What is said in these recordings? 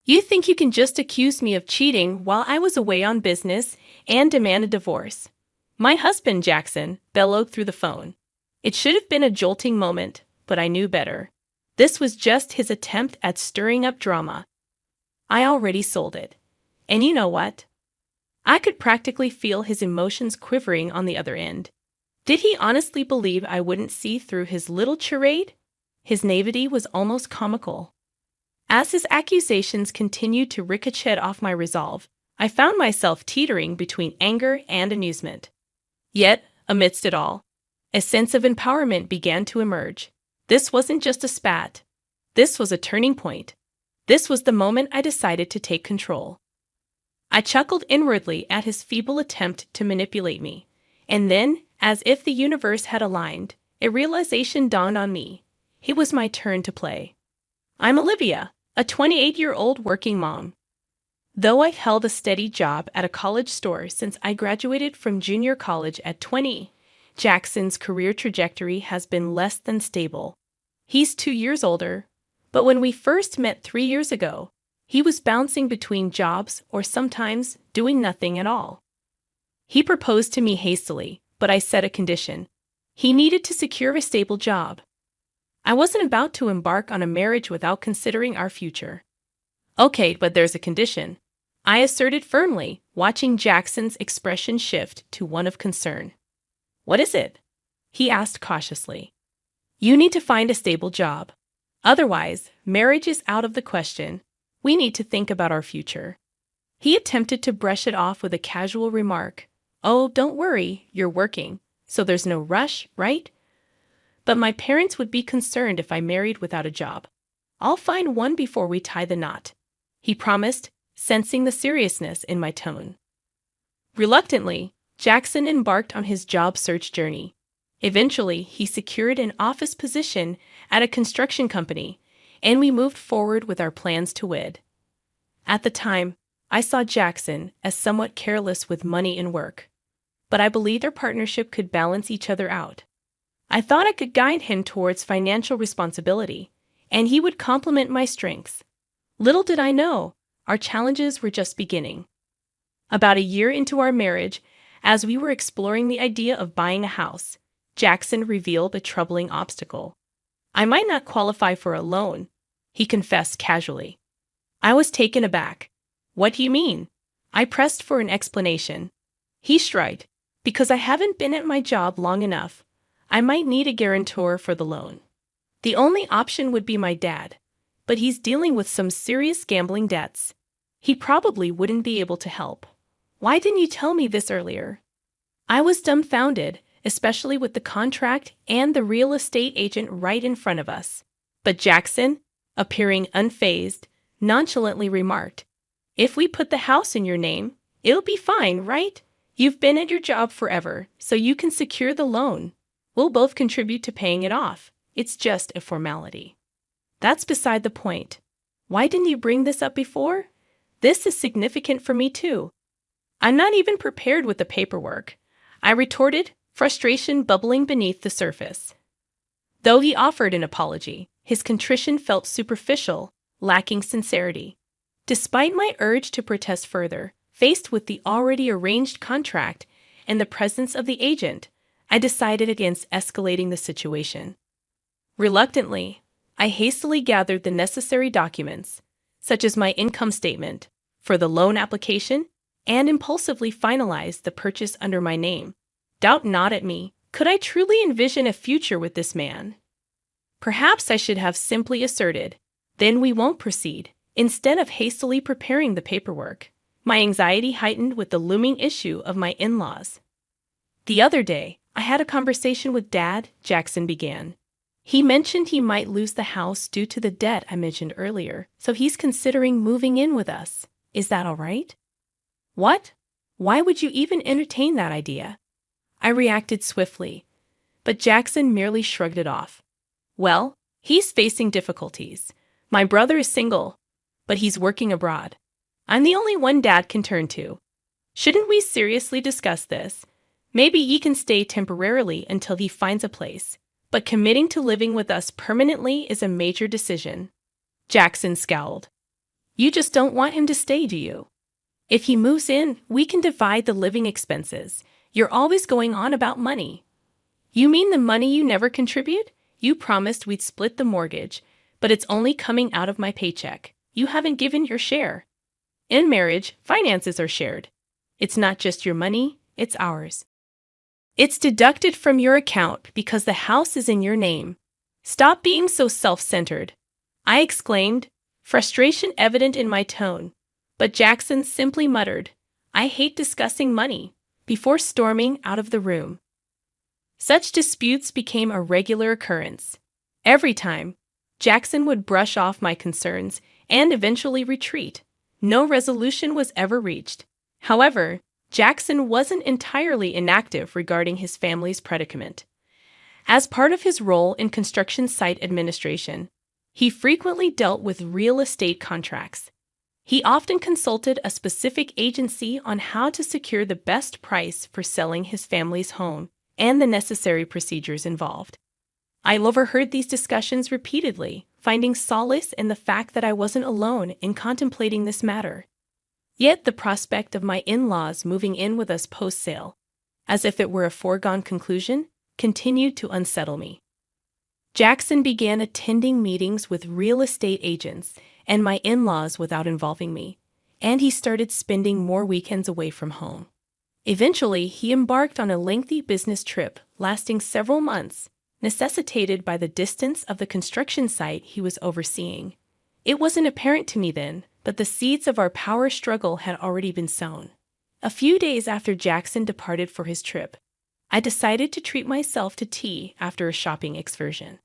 You think you can just accuse me of cheating while I was away on business and demand a divorce? My husband, Jackson, bellowed through the phone. It should have been a jolting moment, but I knew better. This was just his attempt at stirring up drama. I already sold it. And you know what? I could practically feel his emotions quivering on the other end. Did he honestly believe I wouldn't see through his little charade? His naivety was almost comical. As his accusations continued to ricochet off my resolve, I found myself teetering between anger and amusement. Yet, amidst it all, a sense of empowerment began to emerge. This wasn't just a spat. This was a turning point. This was the moment I decided to take control. I chuckled inwardly at his feeble attempt to manipulate me. And then, as if the universe had aligned, a realization dawned on me. It was my turn to play. I'm Olivia, a 28-year-old working mom. Though I've held a steady job at a college store since I graduated from junior college at 20, Jackson's career trajectory has been less than stable. He's 2 years older, but when we first met 3 years ago, he was bouncing between jobs or sometimes doing nothing at all. He proposed to me hastily, but I set a condition. He needed to secure a stable job. I wasn't about to embark on a marriage without considering our future. Okay, but there's a condition, I asserted firmly, watching Jackson's expression shift to one of concern. What is it? He asked cautiously. You need to find a stable job. Otherwise, marriage is out of the question. We need to think about our future. He attempted to brush it off with a casual remark. Oh, don't worry, you're working, so there's no rush, right? But my parents would be concerned if I married without a job. I'll find one before we tie the knot, he promised, sensing the seriousness in my tone. Reluctantly, Jackson embarked on his job search journey. Eventually, he secured an office position at a construction company, and we moved forward with our plans to wed. At the time, I saw Jackson as somewhat careless with money and work, but I believed our partnership could balance each other out. I thought I could guide him towards financial responsibility, and he would complement my strengths. Little did I know, our challenges were just beginning. About a year into our marriage, as we were exploring the idea of buying a house, Jackson revealed a troubling obstacle. I might not qualify for a loan, he confessed casually. I was taken aback. What do you mean? I pressed for an explanation. He shrugged. Because I haven't been at my job long enough, I might need a guarantor for the loan. The only option would be my dad, but he's dealing with some serious gambling debts. He probably wouldn't be able to help. Why didn't you tell me this earlier? I was dumbfounded, especially with the contract and the real estate agent right in front of us. But Jackson, appearing unfazed, nonchalantly remarked, If we put the house in your name, it'll be fine, right? You've been at your job forever, so you can secure the loan. We'll both contribute to paying it off. It's just a formality. That's beside the point. Why didn't you bring this up before? This is significant for me too. I'm not even prepared with the paperwork, I retorted, frustration bubbling beneath the surface. Though he offered an apology, his contrition felt superficial, lacking sincerity. Despite my urge to protest further, faced with the already arranged contract and the presence of the agent, I decided against escalating the situation. Reluctantly, I hastily gathered the necessary documents, such as my income statement, for the loan application, and impulsively finalized the purchase under my name. Doubt not at me. Could I truly envision a future with this man? Perhaps I should have simply asserted, then we won't proceed, instead of hastily preparing the paperwork. My anxiety heightened with the looming issue of my in-laws. The other day, I had a conversation with Dad, Jackson began. He mentioned he might lose the house due to the debt I mentioned earlier, so he's considering moving in with us. Is that all right? What? Why would you even entertain that idea? I reacted swiftly, but Jackson merely shrugged it off. Well, he's facing difficulties. My brother is single, but he's working abroad. I'm the only one Dad can turn to. Shouldn't we seriously discuss this? Maybe he can stay temporarily until he finds a place, but committing to living with us permanently is a major decision. Jackson scowled. You just don't want him to stay, do you? If he moves in, we can divide the living expenses. You're always going on about money. You mean the money you never contribute? You promised we'd split the mortgage, but it's only coming out of my paycheck. You haven't given your share. In marriage, finances are shared. It's not just your money, it's ours. It's deducted from your account because the house is in your name. Stop being so self-centered, I exclaimed, frustration evident in my tone. But Jackson simply muttered, I hate discussing money, before storming out of the room. Such disputes became a regular occurrence. Every time, Jackson would brush off my concerns and eventually retreat. No resolution was ever reached. However, Jackson wasn't entirely inactive regarding his family's predicament. As part of his role in construction site administration, he frequently dealt with real estate contracts. He often consulted a specific agency on how to secure the best price for selling his family's home and the necessary procedures involved. I overheard these discussions repeatedly, finding solace in the fact that I wasn't alone in contemplating this matter. Yet the prospect of my in-laws moving in with us post-sale, as if it were a foregone conclusion, continued to unsettle me. Jackson began attending meetings with real estate agents and my in-laws without involving me, and he started spending more weekends away from home. Eventually, he embarked on a lengthy business trip lasting several months, necessitated by the distance of the construction site he was overseeing. It wasn't apparent to me then, but the seeds of our power struggle had already been sown. A few days after Jackson departed for his trip, I decided to treat myself to tea after a shopping excursion.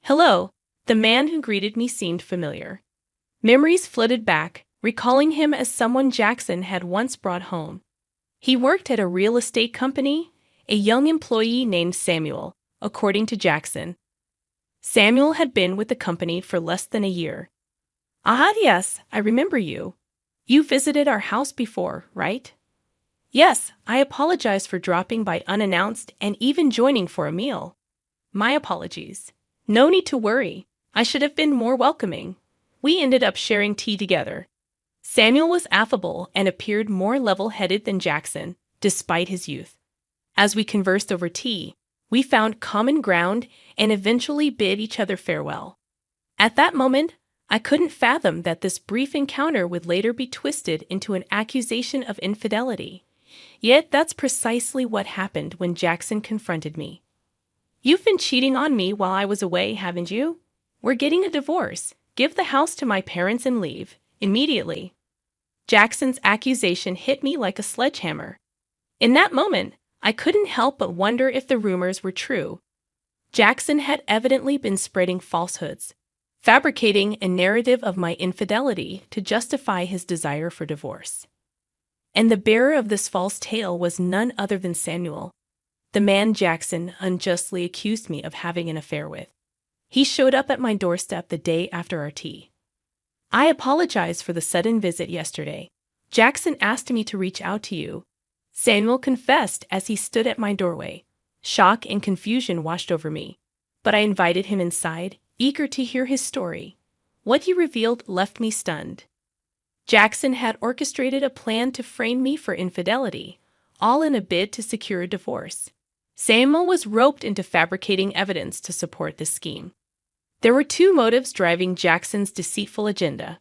Hello, the man who greeted me seemed familiar. Memories flooded back, recalling him as someone Jackson had once brought home. He worked at a real estate company, a young employee named Samuel, according to Jackson. Samuel had been with the company for less than a year. Ah, yes, I remember you. You visited our house before, right? Yes, I apologize for dropping by unannounced and even joining for a meal. My apologies. No need to worry. I should have been more welcoming. We ended up sharing tea together. Samuel was affable and appeared more level-headed than Jackson, despite his youth. As we conversed over tea, we found common ground and eventually bid each other farewell. At that moment, I couldn't fathom that this brief encounter would later be twisted into an accusation of infidelity. Yet that's precisely what happened when Jackson confronted me. You've been cheating on me while I was away, haven't you? We're getting a divorce. Give the house to my parents and leave, immediately. Jackson's accusation hit me like a sledgehammer. In that moment, I couldn't help but wonder if the rumors were true. Jackson had evidently been spreading falsehoods, fabricating a narrative of my infidelity to justify his desire for divorce. And the bearer of this false tale was none other than Samuel, the man Jackson unjustly accused me of having an affair with. He showed up at my doorstep the day after our tea. I apologize for the sudden visit yesterday. Jackson asked me to reach out to you. Samuel confessed as he stood at my doorway. Shock and confusion washed over me, but I invited him inside, eager to hear his story. What he revealed left me stunned. Jackson had orchestrated a plan to frame me for infidelity, all in a bid to secure a divorce. Samuel was roped into fabricating evidence to support this scheme. There were two motives driving Jackson's deceitful agenda.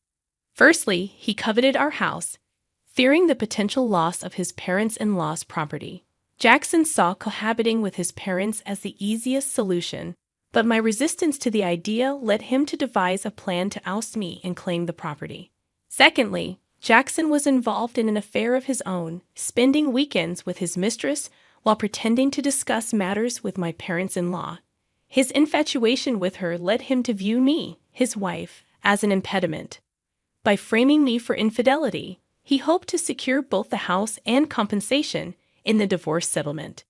Firstly, he coveted our house, fearing the potential loss of his parents-in-law's property. Jackson saw cohabiting with his parents as the easiest solution, but my resistance to the idea led him to devise a plan to oust me and claim the property. Secondly, Jackson was involved in an affair of his own, spending weekends with his mistress while pretending to discuss matters with my parents-in-law. His infatuation with her led him to view me, his wife, as an impediment. By framing me for infidelity, he hoped to secure both the house and compensation in the divorce settlement.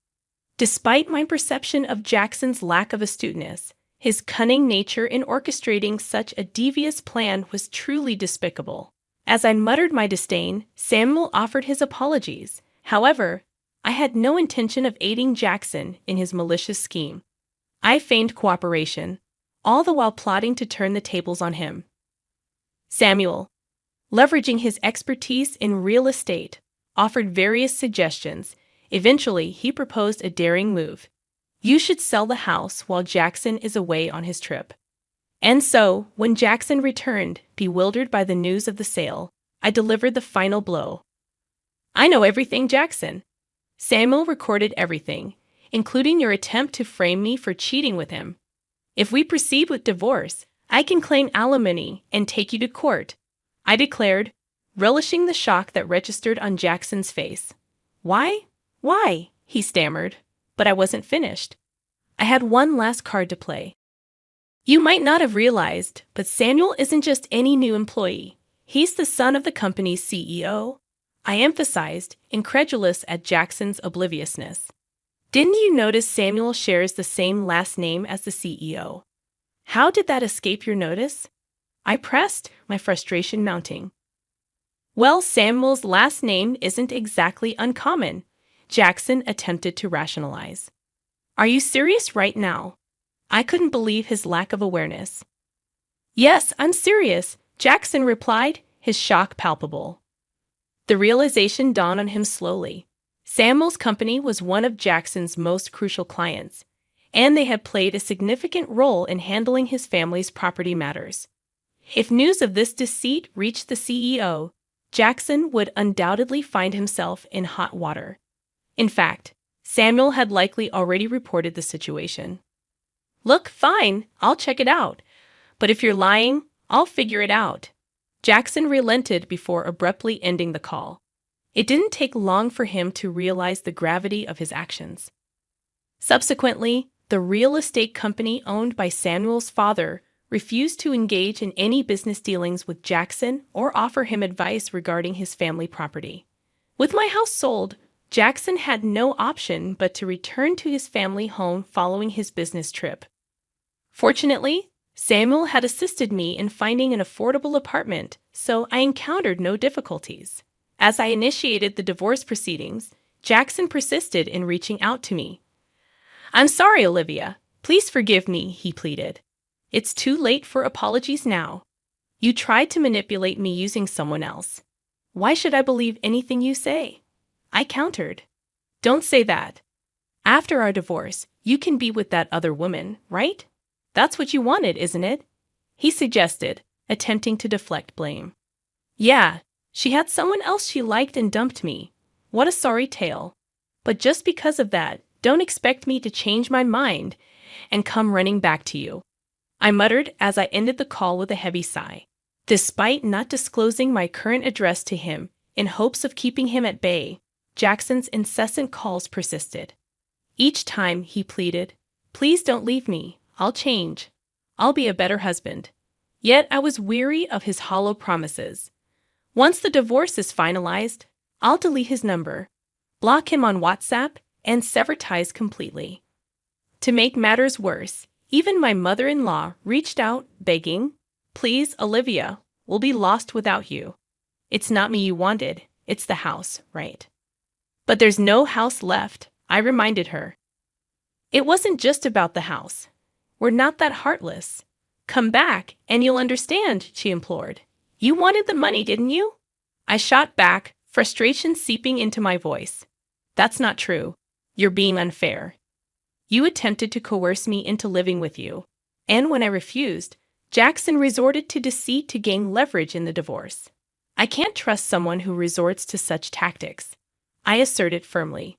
Despite my perception of Jackson's lack of astuteness, his cunning nature in orchestrating such a devious plan was truly despicable. As I muttered my disdain, Samuel offered his apologies. However, I had no intention of aiding Jackson in his malicious scheme. I feigned cooperation, all the while plotting to turn the tables on him. Samuel, leveraging his expertise in real estate, offered various suggestions. Eventually, he proposed a daring move. You should sell the house while Jackson is away on his trip. And so, when Jackson returned, bewildered by the news of the sale, I delivered the final blow. I know everything, Jackson. Samuel recorded everything, including your attempt to frame me for cheating with him. If we proceed with divorce, I can claim alimony and take you to court, I declared, relishing the shock that registered on Jackson's face. Why? Why? He stammered. But I wasn't finished. I had one last card to play. You might not have realized, but Samuel isn't just any new employee. He's the son of the company's CEO. I emphasized, incredulous at Jackson's obliviousness. Didn't you notice Samuel shares the same last name as the CEO? How did that escape your notice? I pressed, my frustration mounting. Well, Samuel's last name isn't exactly uncommon, Jackson attempted to rationalize. Are you serious right now? I couldn't believe his lack of awareness. Yes, I'm serious, Jackson replied, his shock palpable. The realization dawned on him slowly. Samuel's company was one of Jackson's most crucial clients, and they had played a significant role in handling his family's property matters. If news of this deceit reached the CEO, Jackson would undoubtedly find himself in hot water. In fact, Samuel had likely already reported the situation. Look, fine, I'll check it out. But if you're lying, I'll figure it out. Jackson relented before abruptly ending the call. It didn't take long for him to realize the gravity of his actions. Subsequently, the real estate company owned by Samuel's father refused to engage in any business dealings with Jackson or offer him advice regarding his family property. With my house sold, Jackson had no option but to return to his family home following his business trip. Fortunately, Samuel had assisted me in finding an affordable apartment, so I encountered no difficulties. As I initiated the divorce proceedings, Jackson persisted in reaching out to me. I'm sorry, Olivia. Please forgive me, he pleaded. It's too late for apologies now. You tried to manipulate me using someone else. Why should I believe anything you say? I countered. Don't say that. After our divorce, you can be with that other woman, right? That's what you wanted, isn't it? He suggested, attempting to deflect blame. Yeah, she had someone else she liked and dumped me. What a sorry tale. But just because of that, don't expect me to change my mind and come running back to you. I muttered as I ended the call with a heavy sigh. Despite not disclosing my current address to him in hopes of keeping him at bay, Jackson's incessant calls persisted. Each time he pleaded, please don't leave me. I'll change. I'll be a better husband. Yet I was weary of his hollow promises. Once the divorce is finalized, I'll delete his number, block him on WhatsApp, and sever ties completely. To make matters worse, even my mother-in-law reached out, begging, please, Olivia, we'll be lost without you. It's not me you wanted, it's the house, right? But there's no house left, I reminded her. It wasn't just about the house. We're not that heartless. Come back, and you'll understand, she implored. You wanted the money, didn't you? I shot back, frustration seeping into my voice. That's not true. You're being unfair. You attempted to coerce me into living with you, and when I refused, Jackson resorted to deceit to gain leverage in the divorce. I can't trust someone who resorts to such tactics, I asserted firmly.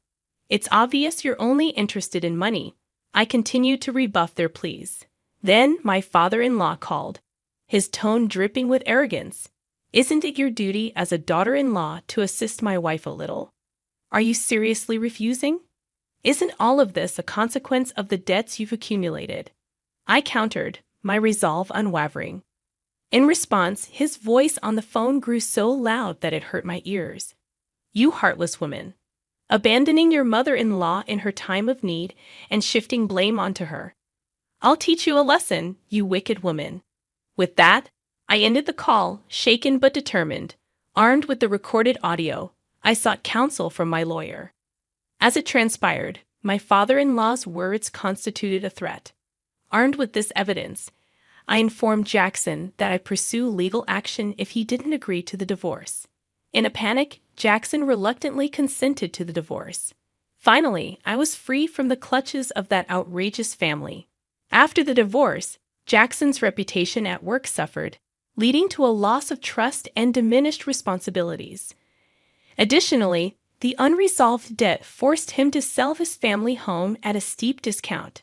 It's obvious you're only interested in money. I continued to rebuff their pleas. Then my father-in-law called, his tone dripping with arrogance. Isn't it your duty as a daughter-in-law to assist my wife a little? Are you seriously refusing? Isn't all of this a consequence of the debts you've accumulated? I countered, my resolve unwavering. In response, his voice on the phone grew so loud that it hurt my ears. You heartless woman. Abandoning your mother-in-law in her time of need and shifting blame onto her. I'll teach you a lesson, you wicked woman. With that, I ended the call, shaken but determined. Armed with the recorded audio, I sought counsel from my lawyer. As it transpired, my father-in-law's words constituted a threat. Armed with this evidence, I informed Jackson that I'd pursue legal action if he didn't agree to the divorce. In a panic, Jackson reluctantly consented to the divorce. Finally, I was free from the clutches of that outrageous family. After the divorce, Jackson's reputation at work suffered, leading to a loss of trust and diminished responsibilities. Additionally, the unresolved debt forced him to sell his family home at a steep discount.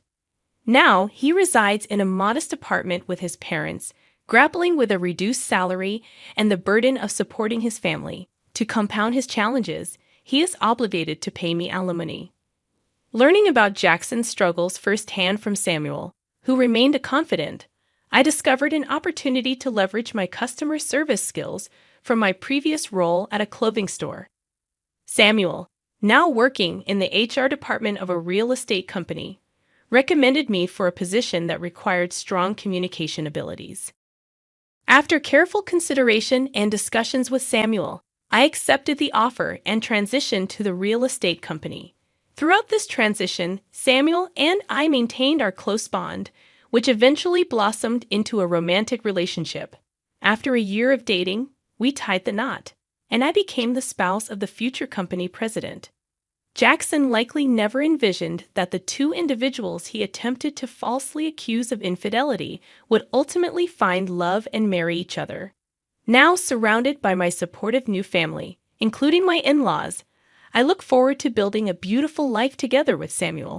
Now, he resides in a modest apartment with his parents, grappling with a reduced salary and the burden of supporting his family. To compound his challenges, he is obligated to pay me alimony. Learning about Jackson's struggles firsthand from Samuel, who remained a confidant, I discovered an opportunity to leverage my customer service skills from my previous role at a clothing store. Samuel, now working in the HR department of a real estate company, recommended me for a position that required strong communication abilities. After careful consideration and discussions with Samuel, I accepted the offer and transitioned to the real estate company. Throughout this transition, Samuel and I maintained our close bond, which eventually blossomed into a romantic relationship. After a year of dating, we tied the knot, and I became the spouse of the future company president. Jackson likely never envisioned that the two individuals he attempted to falsely accuse of infidelity would ultimately find love and marry each other. Now surrounded by my supportive new family, including my in-laws, I look forward to building a beautiful life together with Samuel.